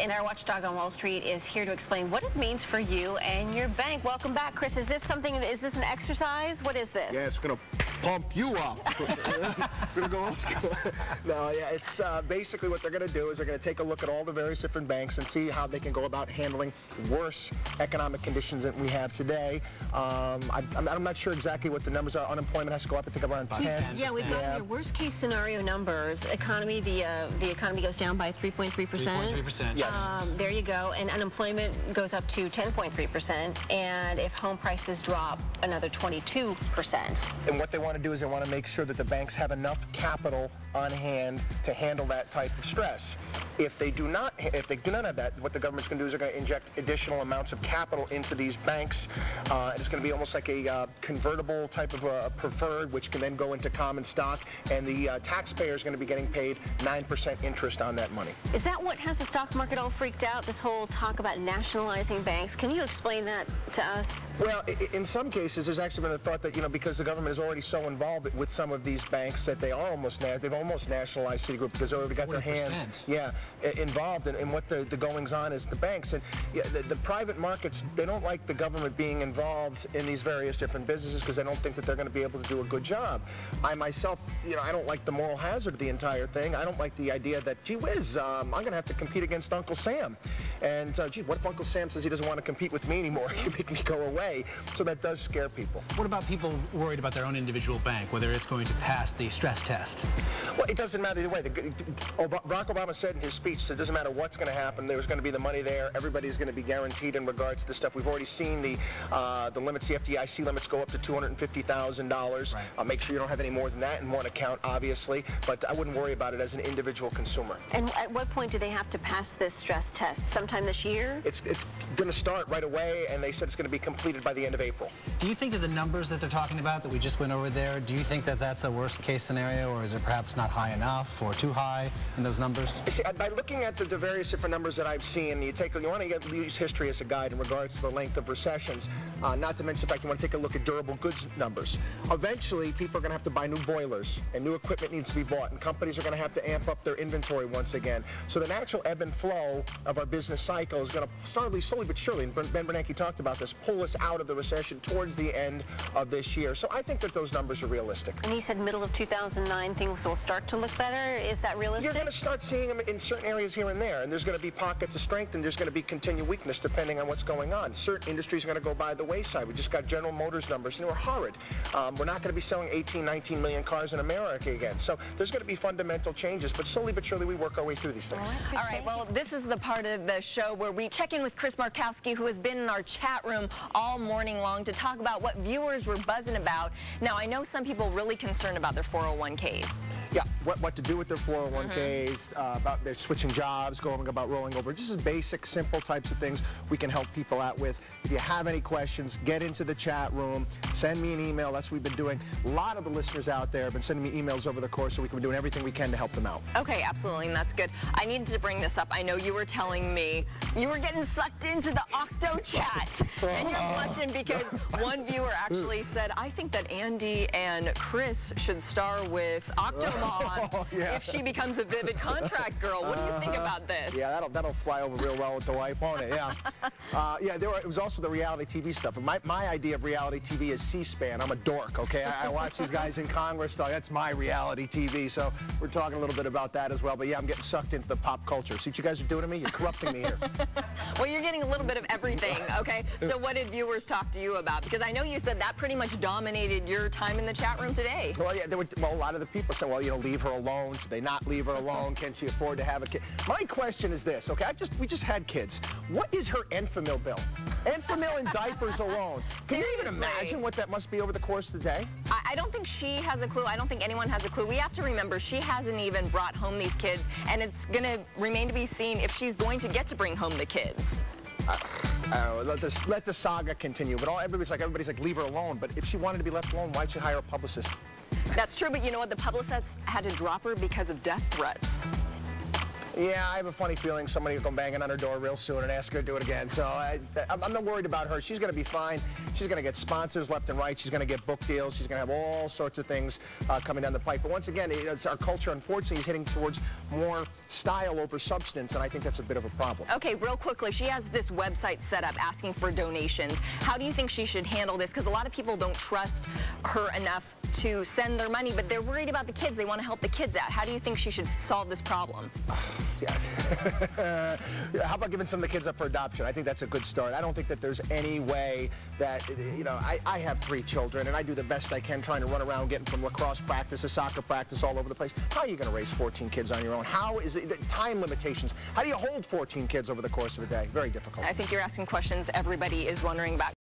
and our watchdog on Wall Street is here to explain what it means for you and your bank. Welcome back, Chris. Is this an exercise? What is this? Yes, we're going to pump you up. We're going to go old school. No, yeah, it's basically what they're going to do is they're going to take a look at all the various different banks and see how they can go about handling worse economic conditions that we have today. I'm not sure exactly what the numbers are. Unemployment has to go up, I think, around 10. Yeah, we've got your worst case scenario numbers. Economy, the economy goes down by 3.3%. 3.3%. Yes. There you go. And unemployment goes up to 10.3%. And if home prices drop, another 22%. And what they want to do is they want to make sure that the banks have enough capital on hand to handle that type of stress. If they do not have that, what the government's going to do is they're going to inject additional amounts of capital into these banks. It's going to be almost like a convertible type of preferred, which can then go into common stock, and the taxpayer is going to be getting paid 9% interest on that money. Is that what has the stock market all freaked out, this whole talk about nationalizing banks? Can you explain that to us? Well, in some cases, there's actually been a thought that, because the government is already so involved with some of these banks that they've almost nationalized Citigroup because they already got 40%. Their hands involved in what the goings-on is the banks. And the private markets, they don't like the government being involved in these various different businesses because they don't think that they're going to be able to do a good job. I myself, I don't like the moral hazard of the entire thing. I don't like the idea that, gee whiz, I'm going to have to compete against Uncle Sam. And, gee, what if Uncle Sam says he doesn't want to compete with me anymore? He can make me go away. So that does scare people. What about people worried about their own individual bank, whether it's going to pass the stress test? Well, it doesn't matter either way. Barack Obama said in his speech, it doesn't matter what's going to happen. There's going to be the money there. Everybody's going to be guaranteed in regards to this stuff. We've already seen the limits, the FDIC limits go up to $250,000. Right. Make sure you don't have any more than that in one account, obviously. But I wouldn't worry about it as an individual consumer. And at what point do they have to pass this stress test? Sometime this year? It's going to start right away, and they said it's going to be completed by the end of April. Do you think that the numbers that they're talking about that we just went over there, do you think that that's a worst case scenario, or is it perhaps not high enough or too high in those numbers? See, by looking at the various different numbers that I've seen, you want to use history as a guide in regards to the length of recessions, not to mention the fact you want to take a look at durable goods numbers. Eventually, people are going to have to buy new boilers, and new equipment needs to be bought, and companies are going to have to amp up their inventory once again. So the natural ebb and flow of our business cycle is going to slowly but surely, and Ben Bernanke talked about this, pull us out of the recession towards the end of this year. So I think that those numbers are realistic. And he said middle of 2009 things will start to look better. Is that realistic? You're going to start seeing them in certain areas here and there, and there's going to be pockets of strength, and there's going to be continued weakness depending on what's going on. Certain industries are going to go by the wayside. We just got General Motors numbers, and they were horrid. We're not going to be selling 18, 19 million cars in America again. So there's going to be fundamental changes, but slowly but surely we work our way through these things. All right, well, this is the part of the show where we check in with Chris Markowski, who has been in our chat room all morning long to talk about what viewers were buzzing about. Now, I know some people really concerned about their 401ks. Yeah, what to do with their 401ks, about their switching jobs, going about rolling over. Just basic, simple types of things we can help people out with. If you have any questions, get into the chat room, send me an email. That's what we've been doing. A lot of the listeners out there have been sending me emails over the course, so we've been doing everything we can to help them out. Okay, absolutely, and that's good. I needed to bring this up. I know you were telling me you were getting sucked into the Octo chat, and you're blushing because one viewer actually said, I think that Andy and Chris should star with Octomom if she becomes a Vivid Contract girl. What do you think about this? Yeah, that'll fly over real well with the wife, won't it? Yeah. It was also the reality TV stuff. My idea of reality TV is C-SPAN. I'm a dork, okay? I watch these guys in Congress. So that's my reality TV. So we're talking a little bit about that as well. But yeah, I'm getting sucked into the pop culture. See what you guys are doing to me? You're corrupting me here. Well, you're getting a little bit of everything, okay? So what did viewers talk to you about? Because I know you said that pretty much dominated your time in the chat room today. Well, yeah, a lot of the people said, well, leave her alone. Should they not leave her alone? Can she afford to have a kid? My question is this, okay? We just had kids. What is her Enfamil bill? Enfamil and diapers alone. Can you even imagine what that must be over the course of the day? I don't think she has a clue. I don't think anyone has a clue. We have to remember she hasn't even brought home these kids, and it's going to remain to be seen if she's going to get to bring home the kids. I don't know, let the saga continue, but everybody's like, leave her alone. But if she wanted to be left alone, why'd she hire a publicist? That's true, but you know what? The publicist had to drop her because of death threats. Yeah, I have a funny feeling somebody will come banging on her door real soon and ask her to do it again. So I'm not worried about her. She's going to be fine. She's going to get sponsors left and right. She's going to get book deals. She's going to have all sorts of things coming down the pipe. But once again, it's our culture, unfortunately, is heading towards more style over substance, and I think that's a bit of a problem. Okay, real quickly, she has this website set up asking for donations. How do you think she should handle this? Because a lot of people don't trust her enough to send their money, but they're worried about the kids. They want to help the kids out. How do you think she should solve this problem? Yeah. How about giving some of the kids up for adoption? I think that's a good start. I don't think that there's any way that, you know, I have 3 children, and I do the best I can trying to run around getting from lacrosse practice to soccer practice all over the place. How are you going to raise 14 kids on your own? How is it, the time limitations? How do you hold 14 kids over the course of a day? Very difficult. I think you're asking questions everybody is wondering about.